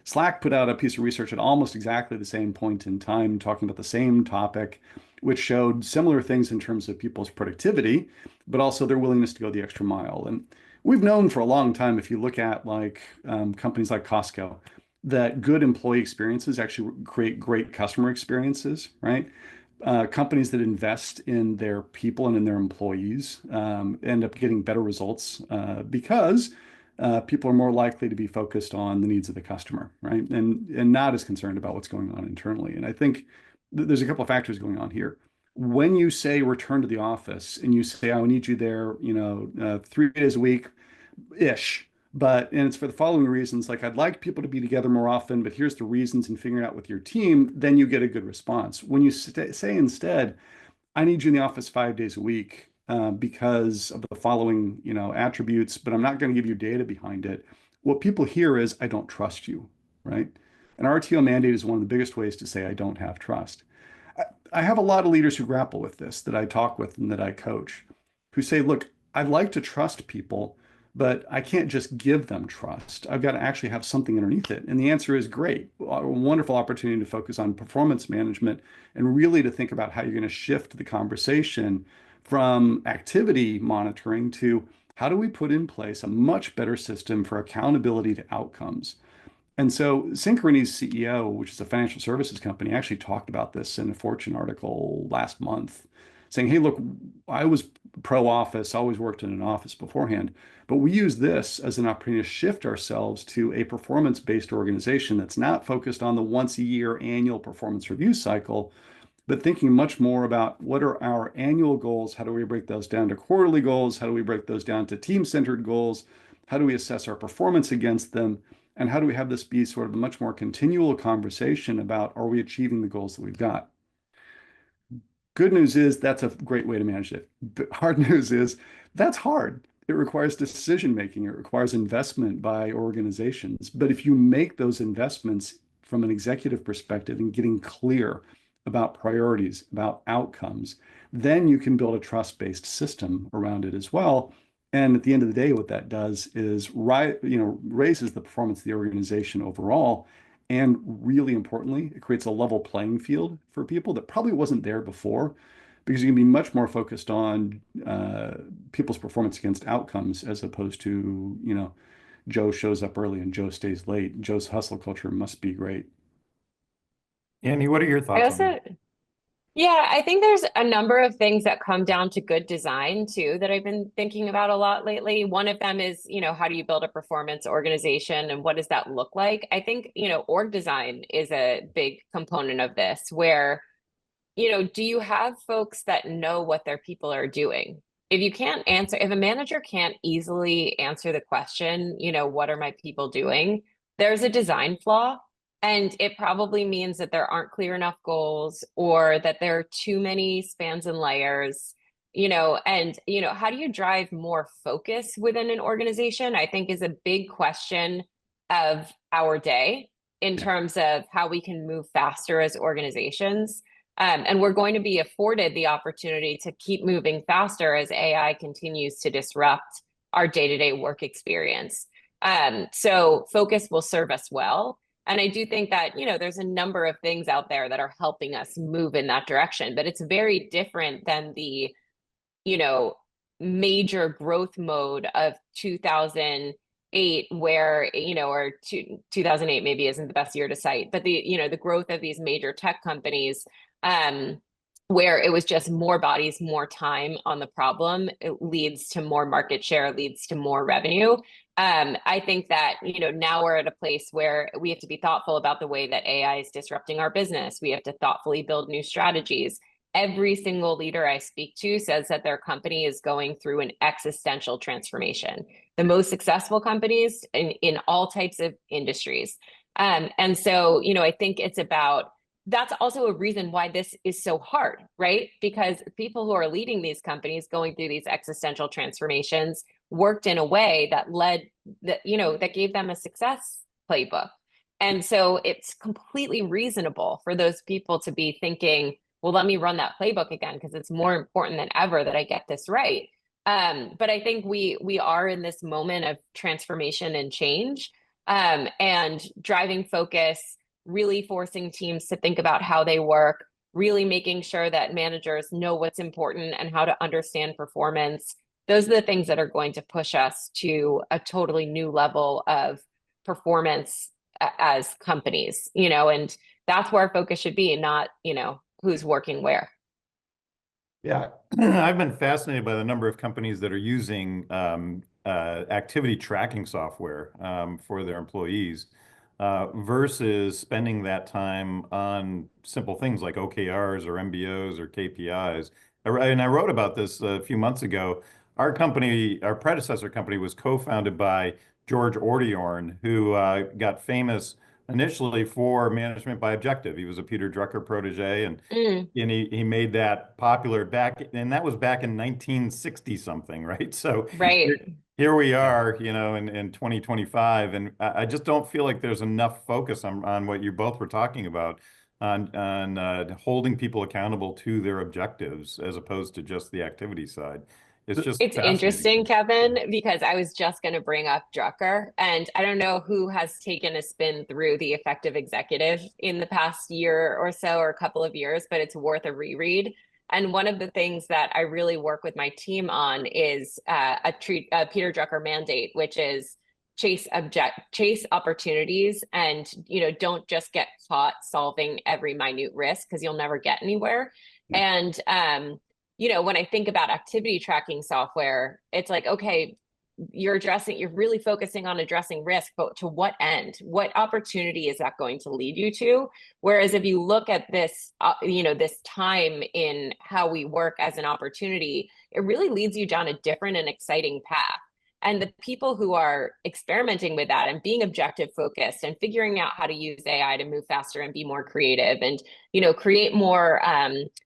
Slack put out a piece of research at almost exactly the same point in time, talking about the same topic, which showed similar things in terms of people's productivity, but also their willingness to go the extra mile. And we've known for a long time, if you look at like companies like Costco, that good employee experiences actually create great customer experiences, right? Companies that invest in their people and in their employees end up getting better results because people are more likely to be focused on the needs of the customer, right? And not as concerned about what's going on internally. And I think there's a couple of factors going on here. When you say return to the office and you say, I need you there, 3 days a week ish. And it's for the following reasons, like I'd like people to be together more often, but here's the reasons and figuring out with your team, then you get a good response. When you say instead, I need you in the office 5 days a week because of the following, attributes, but I'm not going to give you data behind it. What people hear is, I don't trust you, right? An RTO mandate is one of the biggest ways to say I don't have trust. I have a lot of leaders who grapple with this that I talk with and that I coach who say, look, I'd like to trust people, but I can't just give them trust. I've got to actually have something underneath it. And the answer is great. A wonderful opportunity to focus on performance management and really to think about how you're going to shift the conversation from activity monitoring to how do we put in place a much better system for accountability to outcomes. And so Synchrony's CEO, which is a financial services company, actually talked about this in a Fortune article last month, saying, hey, look, I was pro office, always worked in an office beforehand, but we use this as an opportunity to shift ourselves to a performance-based organization that's not focused on the once a year annual performance review cycle, but thinking much more about what are our annual goals? How do we break those down to quarterly goals? How do we break those down to team-centered goals? How do we assess our performance against them? And how do we have this be sort of a much more continual conversation about are we achieving the goals that we've got? Good news is that's a great way to manage it. The hard news is that's hard. It requires decision making. It requires investment by organizations. But if you make those investments from an executive perspective and getting clear about priorities, about outcomes, then you can build a trust-based system around it as well. And at the end of the day, what that does is raises the performance of the organization overall. And really importantly, it creates a level playing field for people that probably wasn't there before, because you can be much more focused on people's performance against outcomes as opposed to, Joe shows up early and Joe stays late. Joe's hustle culture must be great. Annie, what are your I thoughts on also, that? yeah, I think there's a number of things that come down to good design too that I've been thinking about a lot lately. One of them is, how do you build a performance organization and what does that look like? I think, org design is a big component of this where, do you have folks that know what their people are doing? If a manager can't easily answer the question, what are my people doing? There's a design flaw. And it probably means that there aren't clear enough goals or that there are too many spans and layers, how do you drive more focus within an organization? I think is a big question of our day in terms of how we can move faster as organizations. And we're going to be afforded the opportunity to keep moving faster as AI continues to disrupt our day-to-day work experience. So focus will serve us well. And I do think that, there's a number of things out there that are helping us move in that direction, but it's very different than the, major growth mode of 2008 where, or 2008 maybe isn't the best year to cite, but the growth of these major tech companies, where it was just more bodies, more time on the problem, it leads to more market share, leads to more revenue. I think that, now we're at a place where we have to be thoughtful about the way that AI is disrupting our business. We have to thoughtfully build new strategies. Every single leader I speak to says that their company is going through an existential transformation. The most successful companies in all types of industries. And so, I think that's also a reason why this is so hard, right? Because people who are leading these companies going through these existential transformations worked in a way that gave them a success playbook. And so it's completely reasonable for those people to be thinking, well, let me run that playbook again, because it's more important than ever that I get this right. But I think we are in this moment of transformation and change. and driving focus, really forcing teams to think about how they work, really making sure that managers know what's important and how to understand performance. Those are the things that are going to push us to a totally new level of performance as companies, and that's where our focus should be, not, who's working where. Yeah, I've been fascinated by the number of companies that are using activity tracking software for their employees versus spending that time on simple things like OKRs or MBOs or KPIs. And I wrote about this a few months ago. Our company, our predecessor company, was co-founded by George Ordeorn, who got famous initially for management by objective. He was a Peter Drucker protege, and he made that popular back, and that was back in 1960 something, right? So Right. here we are, in 2025, and I just don't feel like there's enough focus on what you both were talking about, on holding people accountable to their objectives as opposed to just the activity side. It's just It's fascinating. interesting, Kevin, because I was just going to bring up Drucker, and I don't know who has taken a spin through The Effective Executive in the past year or so, or a couple of years, but it's worth a reread. And one of the things that I really work with my team on is a Peter Drucker mandate, which is chase opportunities, and don't just get caught solving every minute risk, because you'll never get anywhere. And when I think about activity tracking software, it's like, okay, you're really focusing on addressing risk, but to what end? What opportunity is that going to lead you to? Whereas if you look at this, this time in how we work as an opportunity, it really leads you down a different and exciting path. And the people who are experimenting with that and being objective focused and figuring out how to use AI to move faster and be more creative and, create more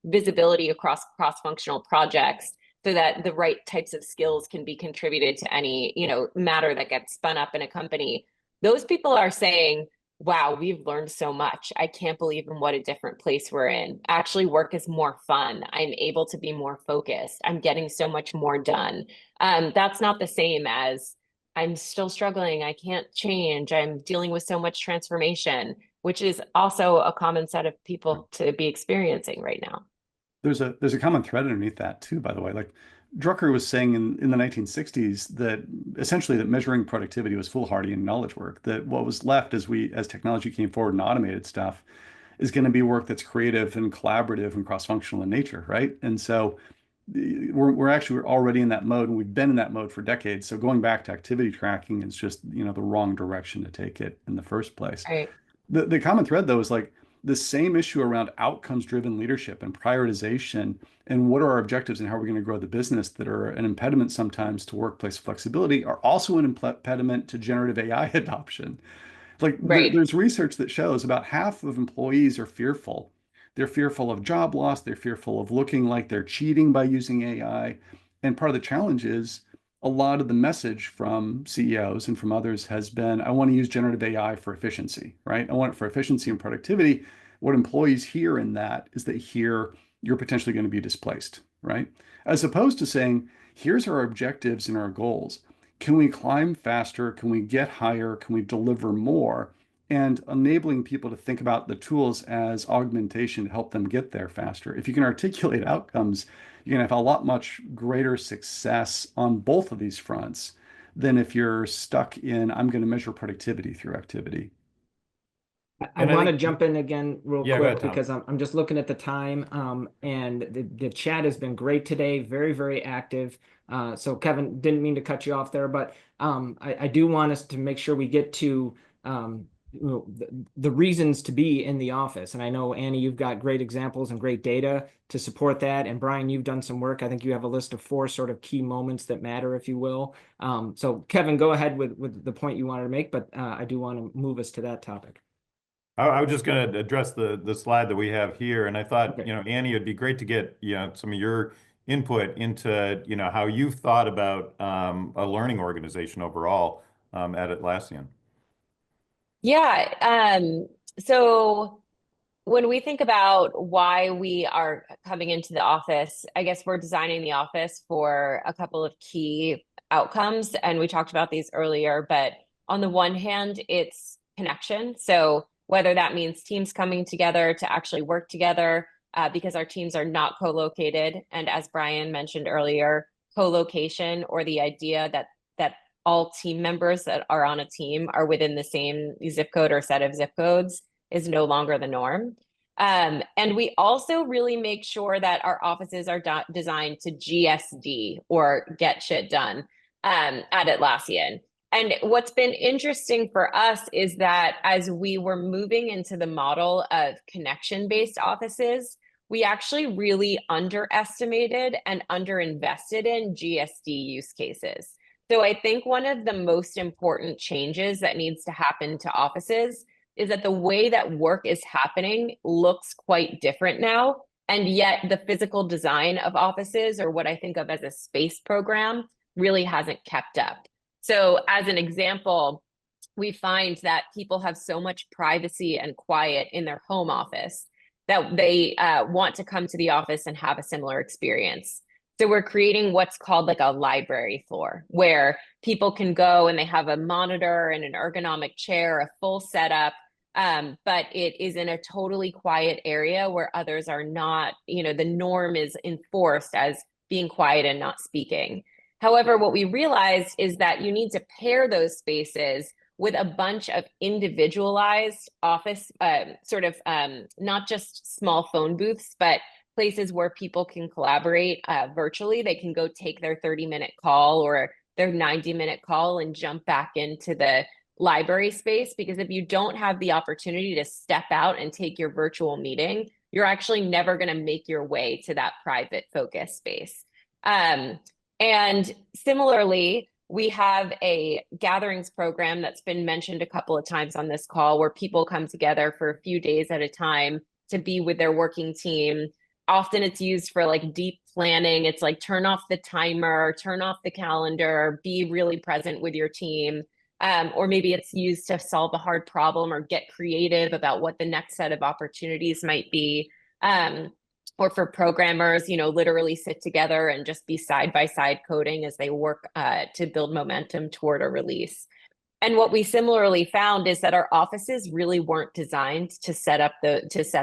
visibility across cross-functional projects so that the right types of skills can be contributed to any, matter that gets spun up in a company. Those people are saying, wow, we've learned so much. I can't believe in what a different place we're in. Actually, work is more fun. I'm able to be more focused. I'm getting so much more done. That's not the same as I'm still struggling. I can't change. I'm dealing with so much transformation, which is also a common set of people to be experiencing right now. There's a common thread underneath that too, by the way. Like Drucker was saying in the 1960s that essentially that measuring productivity was foolhardy and knowledge work. That what was left as technology came forward and automated stuff is going to be work that's creative and collaborative and cross-functional in nature, right? And so we're already in that mode, and we've been in that mode for decades. So going back to activity tracking is just the wrong direction to take it in the first place. Right. The common thread though is like the same issue around outcomes-driven leadership and prioritization and what are our objectives and how we're going to grow the business that are an impediment sometimes to workplace flexibility are also an impediment to generative AI adoption. Like Right. there's research that shows about half of employees are fearful. They're fearful of job loss. They're fearful of looking like they're cheating by using AI. And part of the challenge is a lot of the message from CEOs and from others has been, I want to use generative AI for efficiency, right? I want it for efficiency and productivity. What employees hear in that is they hear you're potentially going to be displaced, right? As opposed to saying, here's our objectives and our goals. Can we climb faster? Can we get higher? Can we deliver more? And enabling people to think about the tools as augmentation to help them get there faster. If you can articulate outcomes, you're going to have a lot much greater success on both of these fronts than if you're stuck in, I'm going to measure productivity through activity. I want to jump in again real Yeah, go quick ahead, Tom. because I'm just looking at the time, and the chat has been great today, very, very active. So Kevin, didn't mean to cut you off there, but I do want us to make sure we get to the reasons to be in the office. And I know, Annie, you've got great examples and great data to support that. And Brian, you've done some work. I think you have a list of 4 sort of key moments that matter, if you will. So Kevin, go ahead with the point you wanted to make, but I do want to move us to that topic. I was just going to address the slide that we have here, and I thought, Okay. Annie, it'd be great to get, some of your input into, how you've thought about a learning organization overall at Atlassian. Yeah. So when we think about why we are coming into the office, I guess we're designing the office for a couple of key outcomes, and we talked about these earlier, but On the one hand, it's connection. So whether that means teams coming together to actually work together, because our teams are not co-located. And as Brian mentioned earlier, co-location, or the idea that all team members that are on a team are within the same zip code or set of zip codes, is no longer the norm. And we also really make sure that our offices are designed to GSD, or get shit done, at Atlassian. And what's been interesting for us is that as we were moving into the model of connection-based offices, we actually really underestimated and underinvested in GSD use cases. So I think one of the most important changes that needs to happen to offices is that the way that work is happening looks quite different now. And yet the physical design of offices, or what I think of as a space program, really hasn't kept up. So as an example, we find that people have so much privacy and quiet in their home office that they want to come to the office and have a similar experience. So we're creating what's called like a library floor, where people can go and they have a monitor and an ergonomic chair, a full setup, but it is in a totally quiet area where others are not, the norm is enforced as being quiet and not speaking. However, what we realized is that you need to pair those spaces with a bunch of individualized office, not just small phone booths, but places where people can collaborate virtually. They can go take their 30-minute call or their 90-minute call and jump back into the library space, because if you don't have the opportunity to step out and take your virtual meeting, you're actually never going to make your way to that private focus space. And similarly, we have a gatherings program that's been mentioned a couple of times on this call, where people come together for a few days at a time to be with their working team. Often it's used for like deep planning. It's like turn off the timer, turn off the calendar, be really present with your team. Or maybe it's used to solve a hard problem or get creative about what the next set of opportunities might be. Or for programmers, literally sit together and just be side-by-side coding as they work to build momentum toward a release. And what we similarly found is that our offices really weren't designed to set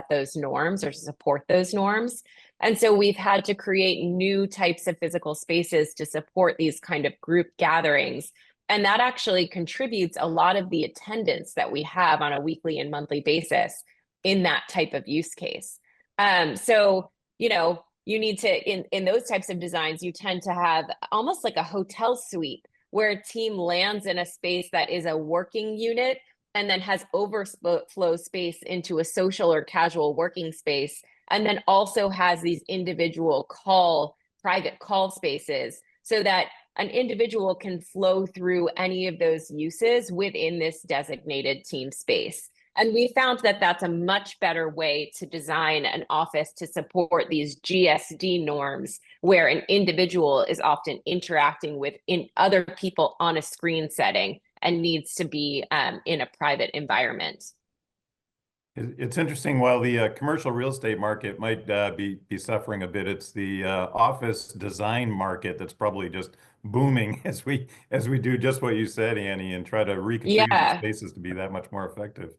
those norms or to support those norms. And so we've had to create new types of physical spaces to support these kind of group gatherings. And that actually contributes a lot of the attendance that we have on a weekly and monthly basis in that type of use case. So, you need to, in those types of designs, you tend to have almost like a hotel suite where a team lands in a space that is a working unit and then has overflow space into a social or casual working space, and then also has these individual private call spaces, so that an individual can flow through any of those uses within this designated team space. And we found that that's a much better way to design an office to support these GSD norms, where an individual is often interacting with other people on a screen setting and needs to be in a private environment. It's interesting. While the commercial real estate market might be suffering a bit, it's the office design market that's probably just booming as we do just what you said, Annie, and try to reconfigure the spaces to be that much more effective.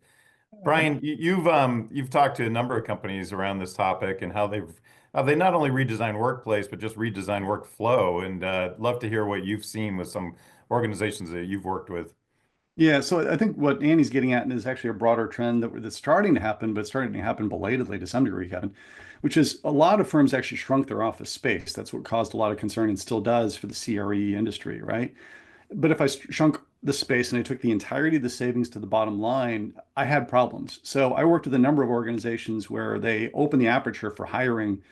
Brian, you've talked to a number of companies around this topic and how they not only redesign workplace but just redesign workflow, and love to hear what you've seen with some organizations that you've worked with. Yeah, so I think what Annie's getting at is actually a broader trend that's starting to happen, but starting to happen belatedly to some degree, Kevin, which is a lot of firms actually shrunk their office space. That's what caused a lot of concern and still does for the CRE industry, right? But if I shrunk the space and I took the entirety of the savings to the bottom line, I had problems. So I worked with a number of organizations where they opened the aperture for hiring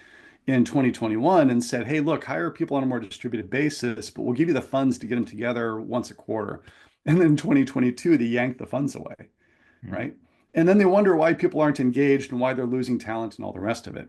in 2021 and said, hey, look, hire people on a more distributed basis, but we'll give you the funds to get them together once a quarter. And then in 2022, they yanked the funds away, right? And then they wonder why people aren't engaged and why they're losing talent and all the rest of it.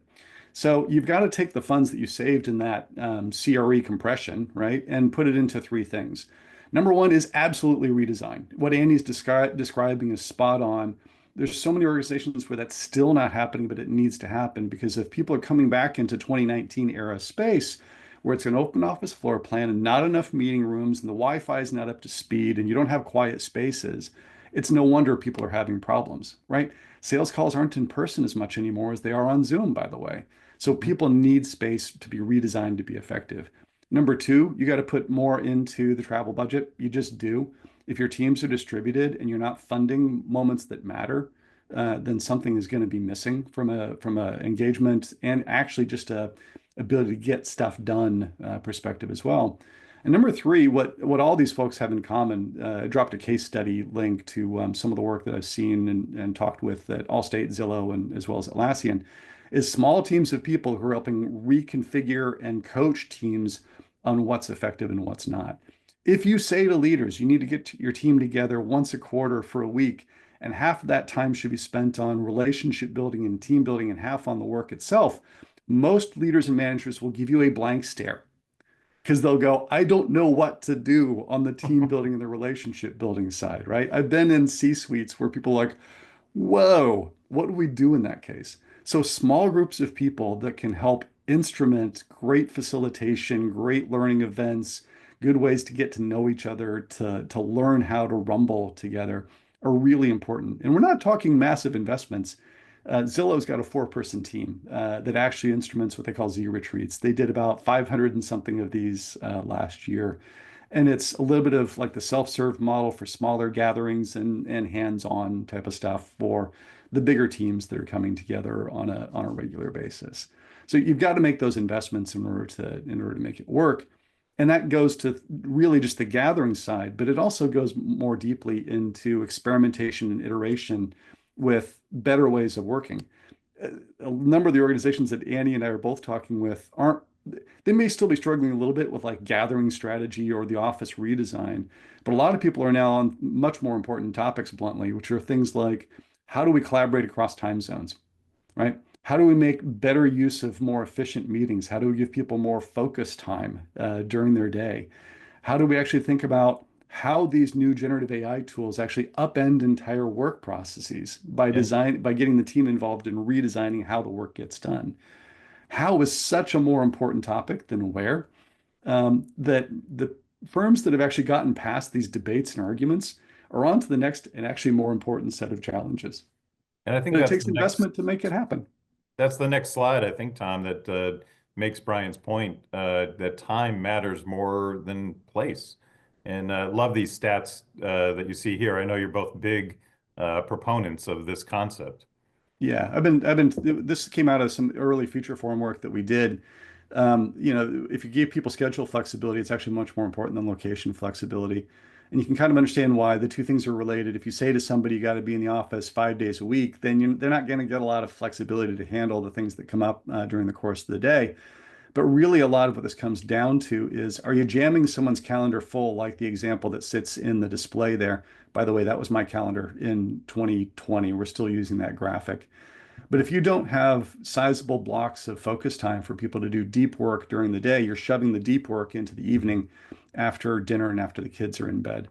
So you've got to take the funds that you saved in that CRE compression, right, and put it into three things. Number one is absolutely redesign. What Annie's describing is spot on. There's so many organizations where that's still not happening, but it needs to happen, because if people are coming back into 2019 era space, where it's an open office floor plan and not enough meeting rooms and the Wi-Fi is not up to speed and you don't have quiet spaces, it's no wonder people are having problems, right? Sales calls aren't in person as much anymore as they are on Zoom, by the way. So people need space to be redesigned to be effective. Number two, you got to put more into the travel budget. You just do. If your teams are distributed and you're not funding moments that matter, then something is going to be missing from a engagement and actually just a ability to get stuff done perspective as well. And number three, what all these folks have in common, I dropped a case study link to some of the work that I've seen and talked with at Allstate, Zillow, and as well as Atlassian, is small teams of people who are helping reconfigure and coach teams on what's effective and what's not. If you say to leaders, you need to get your team together once a quarter for a week, and half of that time should be spent on relationship building and team building and half on the work itself, most leaders and managers will give you a blank stare because they'll go, I don't know what to do on the team building and the relationship building side, right? I've been in C-suites where people are like, whoa, what do we do in that case? So small groups of people that can help instrument great facilitation, great learning events, good ways to get to know each other, to learn how to rumble together are really important. And we're not talking massive investments. Zillow's got a 4-person team that actually instruments what they call Z retreats. They did about 500 and something of these last year. And it's a little bit of like the self-serve model for smaller gatherings and hands-on type of stuff for the bigger teams that are coming together on a regular basis. So you've got to make those investments in order to make it work. And that goes to really just the gathering side, but it also goes more deeply into experimentation and iteration with better ways of working. A number of the organizations that Annie and I are both talking with they may still be struggling a little bit with like gathering strategy or the office redesign, but a lot of people are now on much more important topics bluntly, which are things like how do we collaborate across time zones, right? How do we make better use of more efficient meetings? How do we give people more focus time during their day? How do we actually think about how these new generative AI tools actually upend entire work processes by getting the team involved in redesigning how the work gets done? How is such a more important topic than where, that the firms that have actually gotten past these debates and arguments are on to the next and actually more important set of challenges. And I think it takes investment to make it happen. That's the next slide, I think, Tom, that makes Brian's point that time matters more than place. And love these stats that you see here. I know you're both big proponents of this concept. Yeah, this came out of some early Future Forum work that we did. If you give people schedule flexibility, it's actually much more important than location flexibility. And you can kind of understand why the two things are related. If you say to somebody, you got to be in the office 5 days a week, then they're not going to get a lot of flexibility to handle the things that come up during the course of the day. But really, a lot of what this comes down to is, are you jamming someone's calendar full, like the example that sits in the display there? By the way, that was my calendar in 2020. We're still using that graphic. But if you don't have sizable blocks of focus time for people to do deep work during the day, you're shoving the deep work into the evening after dinner and after the kids are in bed.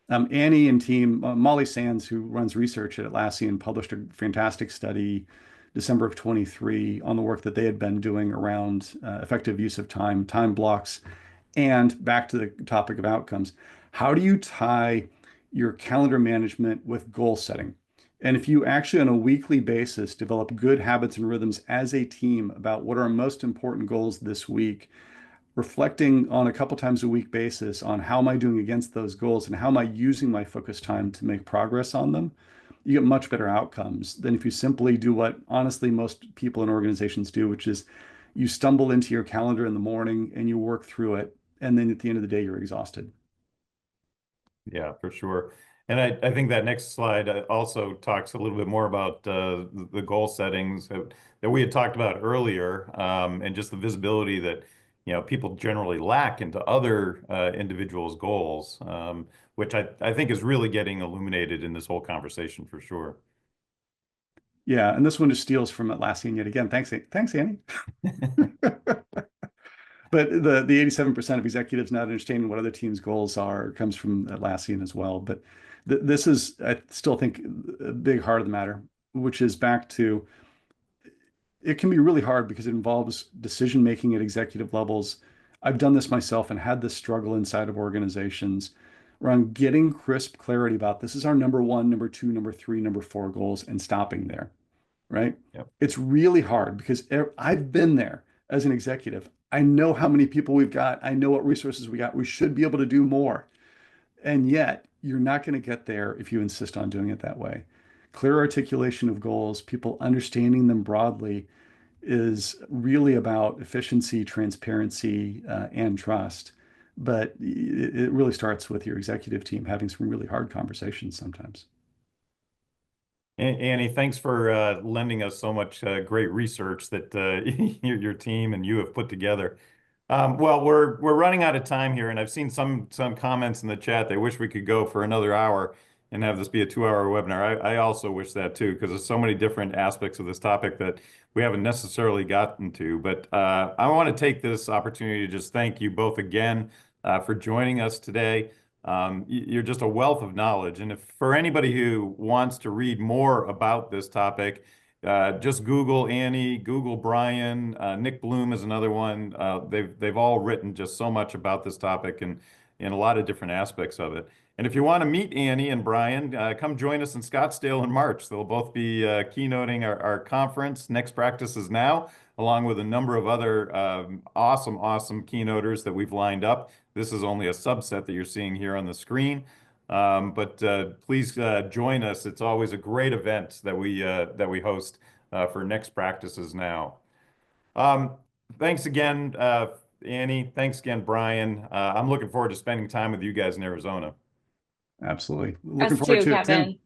Annie and team, Molly Sands, who runs research at Atlassian, published a fantastic study December of 23 on the work that they had been doing around effective use of time blocks. And back to the topic of outcomes, how do you tie your calendar management with goal setting? And if you actually on a weekly basis develop good habits and rhythms as a team about what are our most important goals this week, reflecting on a couple times a week basis on how am I doing against those goals and how am I using my focus time to make progress on them, you get much better outcomes than if you simply do what honestly most people in organizations do, which is you stumble into your calendar in the morning and you work through it. And then at the end of the day, you're exhausted. Yeah, for sure. And I think that next slide also talks a little bit more about the goal settings that we had talked about earlier, and just the visibility that people generally lack into other individuals' goals, which I think is really getting illuminated in this whole conversation for sure. Yeah, and this one just steals from Atlassian yet again. Thanks, Annie. But the 87% of executives not understanding what other teams' goals are comes from Atlassian as well. But this is, I still think, a big heart of the matter, which is back to, it can be really hard because it involves decision making at executive levels I've done this myself and had this struggle inside of organizations around getting crisp clarity about this is our number one, number two, number three, number four goals and stopping there, right? Yep. It's really hard because I've been there as an executive. I know how many people we've got. I know what resources we got. We should be able to do more. And yet, you're not going to get there if you insist on doing it that way. Clear articulation of goals, people understanding them broadly, is really about efficiency, transparency, and trust. But it really starts with your executive team having some really hard conversations sometimes. Annie, thanks for lending us so much great research that your team and you have put together. Well, we're running out of time here, and I've seen some comments in the chat. They wish we could go for another hour and have this be a 2-hour webinar. I also wish that too, because there's so many different aspects of this topic that we haven't necessarily gotten to. But I want to take this opportunity to just thank you both again for joining us today. You're just a wealth of knowledge. And if for anybody who wants to read more about this topic, just Google Annie, Google Brian, Nick Bloom is another one. They've all written just so much about this topic and a lot of different aspects of it. And if you want to meet Annie and Brian, come join us in Scottsdale in March. They'll both be keynoting our conference, Next Practices Now, along with a number of other awesome keynoters that we've lined up. This is only a subset that you're seeing here on the screen. But please join us. It's always a great event that we host for Next Practices Now. Thanks again, Annie. Thanks again, Brian. I'm looking forward to spending time with you guys in Arizona. Absolutely. Us Looking forward too, to it, Kevin. Tim.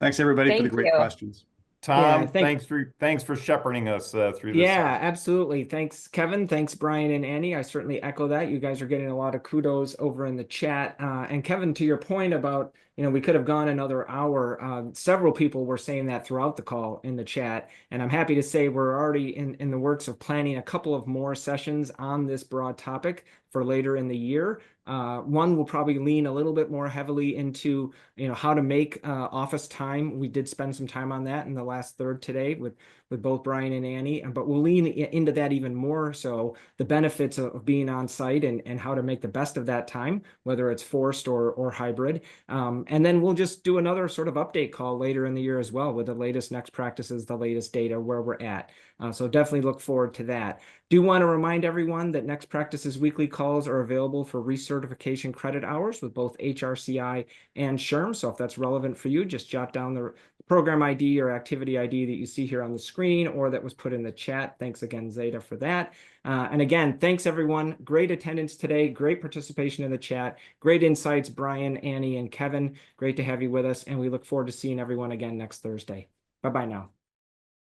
Thanks, everybody, for the Thank great you. questions. Tom, Yeah, thanks for shepherding us through this. Yeah, absolutely. Thanks, Kevin. Thanks, Brian and Annie. I certainly echo that. You guys are getting a lot of kudos over in the chat. And Kevin, to your point about, we could have gone another hour. Several people were saying that throughout the call in the chat. And I'm happy to say we're already in the works of planning a couple of more sessions on this broad topic for later in the year. One will probably lean a little bit more heavily into, how to make office time. We did spend some time on that in the last third today with both Brian and Annie, but we'll lean into that even more. So the benefits of being on site and how to make the best of that time, whether it's forced or hybrid. And then we'll just do another sort of update call later in the year as well with the latest next practices, the latest data, where we're at. So definitely look forward to that. Do want to remind everyone that Next Practices weekly calls are available for recertification credit hours with both HRCI and SHRM. So if that's relevant for you, just jot down the program ID or activity ID that you see here on the screen or that was put in the chat. Thanks again, Zeta, for that. And again, thanks everyone. Great attendance today. Great participation in the chat. Great insights, Brian, Annie, and Kevin. Great to have you with us. And we look forward to seeing everyone again next Thursday. Bye-bye now.